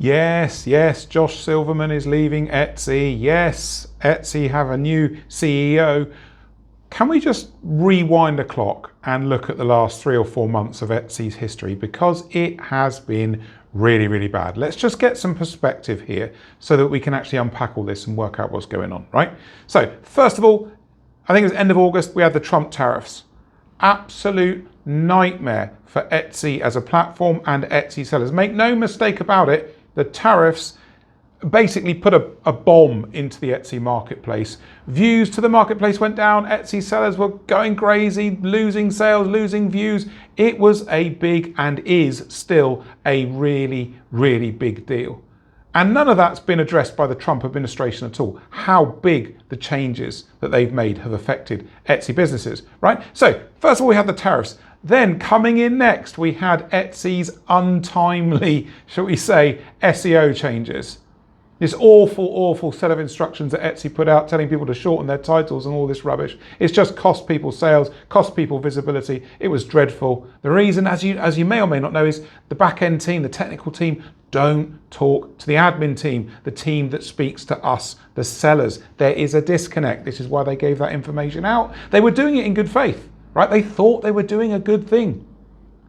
Yes, Josh Silverman is leaving Etsy. Yes, Etsy have a new CEO. Can we just rewind the clock and look at the last 3 or 4 months of Etsy's history? Because it has been really, really bad. Let's just get some perspective here so that we can actually unpack all this and work out what's going on, right? So first of all, I think it was end of August, we had the Trump tariffs. Absolute nightmare for Etsy as a platform and Etsy sellers. Make no mistake about it, the tariffs basically put a bomb into the Etsy marketplace. Views to the marketplace went down. Etsy sellers were going crazy, losing sales, losing views. It was a big, and is still a really, really big deal. And none of that's been addressed by the Trump administration at all. How big the changes that they've made have affected Etsy businesses, right? So first of all, we had the tariffs. Then coming in next, we had Etsy's untimely, shall we say, SEO changes. This awful set of instructions that Etsy put out telling people to shorten their titles and all this rubbish. It's just cost people sales, cost people visibility. It was dreadful. The reason, as you may or may not know, is the back-end team, the technical team, don't talk to the admin team, the team that speaks to us, the sellers. There is a disconnect. This is why they gave that information out. They were doing it in good faith, right? They thought they were doing a good thing.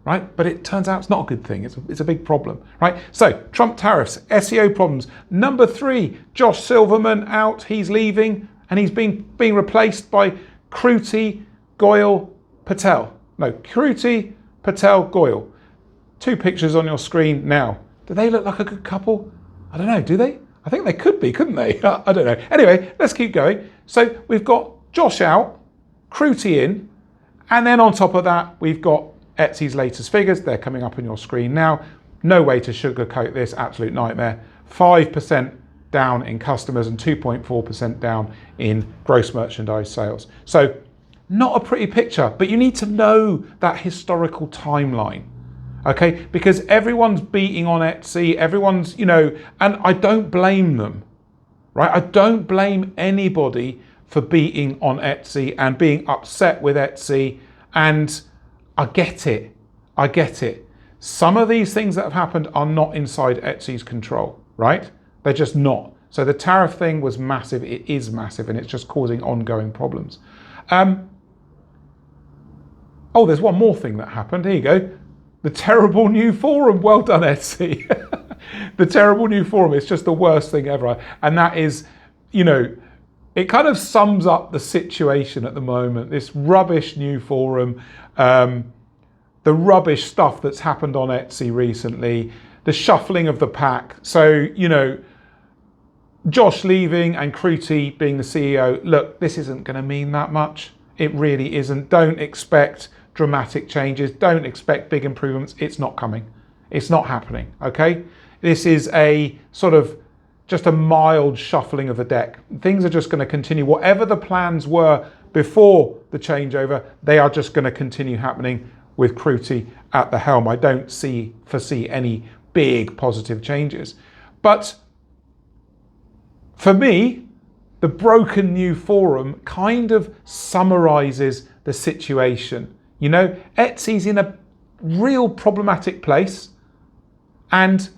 Right? But it turns out it's not a good thing. It's a big problem, right? So Trump tariffs, SEO problems. Number 3, Josh Silverman out. He's leaving and he's being replaced by Kruti Goyal Patel. No, Kruti Patel Goyal. 2 pictures on your screen now. Do they look like a good couple? I don't know, do they? I think they could be, couldn't they? I don't know. Anyway, let's keep going. So we've got Josh out, Kruti in, and then on top of that, we've got Etsy's latest figures. They're coming up on your screen now. No way to sugarcoat this, absolute nightmare. 5% down in customers and 2.4% down in gross merchandise sales. So not a pretty picture, but you need to know that historical timeline, okay? Because everyone's beating on Etsy, everyone's, and I don't blame them, right? I don't blame anybody for beating on Etsy and being upset with Etsy, and I get it. Some of these things that have happened are not inside Etsy's control, right? They're just not. So the tariff thing was massive, it is massive, and it's just causing ongoing problems. Oh, there's one more thing that happened, here you go. The terrible new forum, well done Etsy. The terrible new forum, it's just the worst thing ever. And that is, it kind of sums up the situation at the moment. This rubbish new forum, the rubbish stuff that's happened on Etsy recently, the shuffling of the pack. So, Josh leaving and Kruti being the CEO, look, this isn't going to mean that much. It really isn't. Don't expect dramatic changes. Don't expect big improvements. It's not coming. It's not happening, okay? This is a sort of just a mild shuffling of the deck. Things are just going to continue. Whatever the plans were before the changeover, they are just going to continue happening with Kruti at the helm. I don't foresee any big positive changes. But for me, the broken new forum kind of summarizes the situation. Etsy's in a real problematic place, and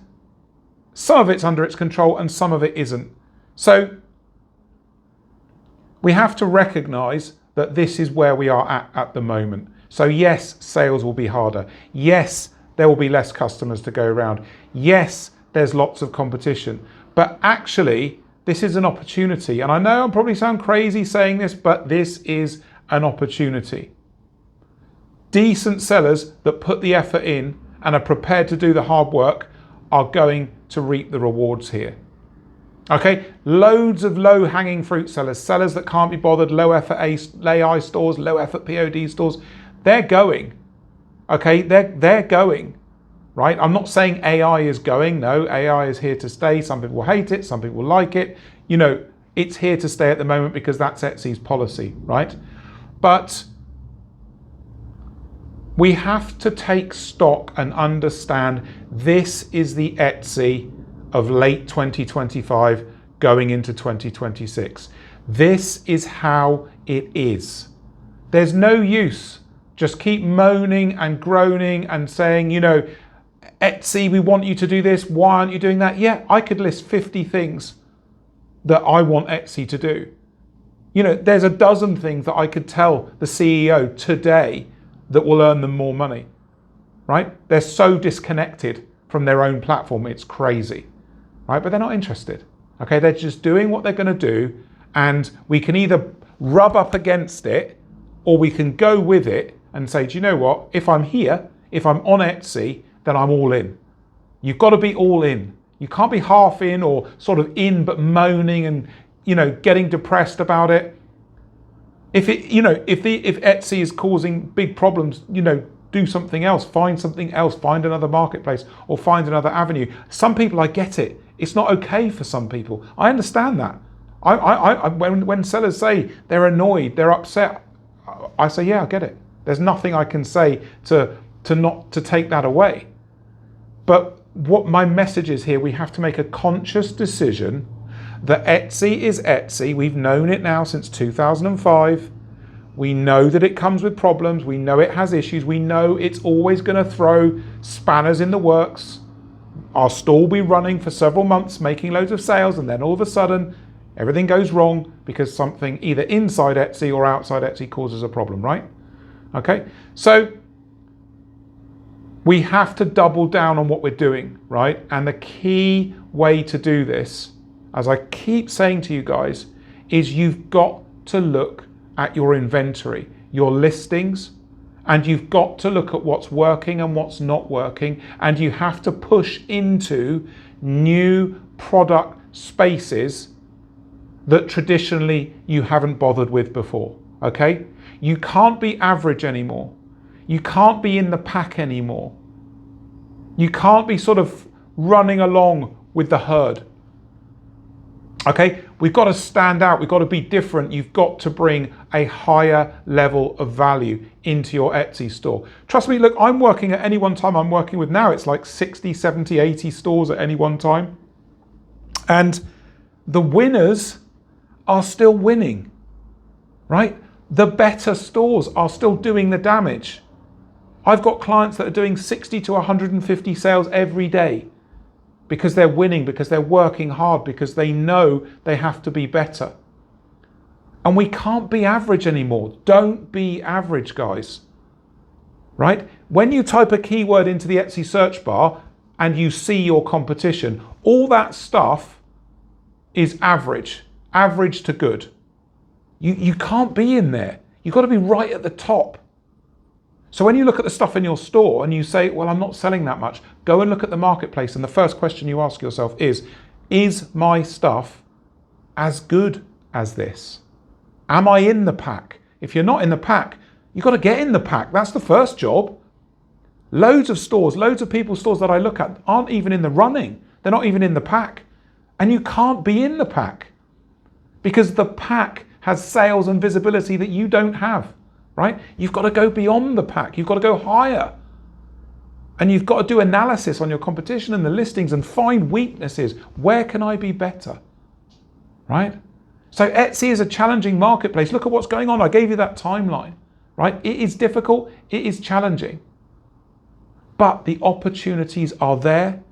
some of it's under its control and some of it isn't. So we have to recognize that this is where we are at the moment. So yes, sales will be harder. Yes, there will be less customers to go around. Yes, there's lots of competition. But actually, this is an opportunity. And I know I probably sound crazy saying this, but this is an opportunity. Decent sellers that put the effort in and are prepared to do the hard work are going to reap the rewards here. Okay, loads of low-hanging fruit sellers that can't be bothered, low-effort AI stores, low-effort POD stores, they're going. Okay, they're going, right? I'm not saying AI is going. No, AI is here to stay. Some people will hate it, some people will like it. It's here to stay at the moment because that's Etsy's policy, right? But we have to take stock and understand this is the Etsy of late 2025 going into 2026. This is how it is. There's no use just keep moaning and groaning and saying, Etsy, we want you to do this. Why aren't you doing that? Yeah, I could list 50 things that I want Etsy to do. You know, there's a dozen things that I could tell the CEO today that will earn them more money, right? They're so disconnected from their own platform, it's crazy, right? But they're not interested, okay? They're just doing what they're gonna do, and we can either rub up against it or we can go with it and say, do you know what? If I'm here, if I'm on Etsy, then I'm all in. You've got to be all in. You can't be half in or sort of in but moaning and, you know, getting depressed about it. If Etsy is causing big problems, you know, do something else, find something else, find another marketplace or find another avenue. Some people, I get it. It's not okay for some people. I understand that. When sellers say they're annoyed, they're upset, I say, yeah, I get it. There's nothing I can say to take that away. But what my message is here, we have to make a conscious decision that Etsy is Etsy. We've known it now since 2005. We know that it comes with problems. We know it has issues. We know it's always going to throw spanners in the works. Our store will be running for several months, making loads of sales, and then all of a sudden, everything goes wrong because something either inside Etsy or outside Etsy causes a problem, right? Okay, so we have to double down on what we're doing, right? And the key way to do this, as I keep saying to you guys, is you've got to look at your inventory, your listings, and you've got to look at what's working and what's not working, and you have to push into new product spaces that traditionally you haven't bothered with before, okay? You can't be average anymore. You can't be in the pack anymore. You can't be sort of running along with the herd. Okay, we've got to stand out. We've got to be different. You've got to bring a higher level of value into your Etsy store. Trust me, look, I'm working at any one time. I'm working with now, it's like 60, 70, 80 stores at any one time. And the winners are still winning, right? The better stores are still doing the damage. I've got clients that are doing 60 to 150 sales every day because they're winning, because they're working hard, because they know they have to be better. And we can't be average anymore. Don't be average, guys, right? When you type a keyword into the Etsy search bar and you see your competition, all that stuff is average to good. You can't be in there. You've got to be right at the top. So when you look at the stuff in your store and you say, well, I'm not selling that much, go and look at the marketplace. And the first question you ask yourself is my stuff as good as this? Am I in the pack? If you're not in the pack, you've got to get in the pack. That's the first job. Loads of stores, loads of people's stores that I look at aren't even in the running. They're not even in the pack. And you can't be in the pack because the pack has sales and visibility that you don't have. Right? You've got to go beyond the pack. You've got to go higher. And you've got to do analysis on your competition and the listings and find weaknesses. Where can I be better? Right? So Etsy is a challenging marketplace. Look at what's going on. I gave you that timeline. Right? It is difficult. It is challenging. But the opportunities are there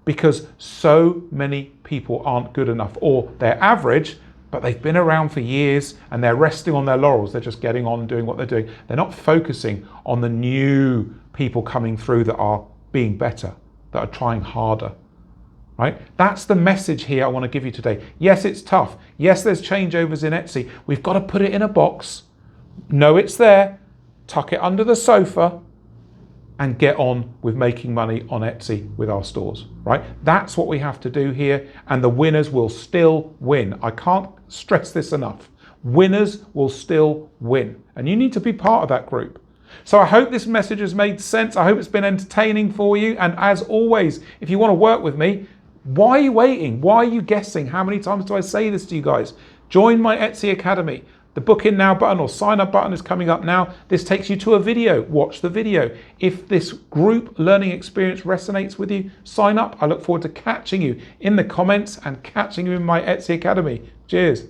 because so many people aren't good enough, or they're average, but they've been around for years and they're resting on their laurels. They're just getting on doing what they're doing. They're not focusing on the new people coming through that are being better, that are trying harder, right? That's the message here I want to give you today. Yes, it's tough. Yes, there's changeovers in Etsy. We've got to put it in a box, know it's there, tuck it under the sofa, and get on with making money on Etsy with our stores, right? That's what we have to do here, and the winners will still win. I can't stress this enough. Winners will still win, and you need to be part of that group. So I hope this message has made sense. I hope it's been entertaining for you, and as always, if you want to work with me, why are you waiting? Why are you guessing? How many times do I say this to you guys? Join my Etsy Academy. The book in now button or sign up button is coming up now. This takes you to a video. Watch the video. If this group learning experience resonates with you, sign up. I look forward to catching you in the comments and catching you in my Etsy Academy. Cheers.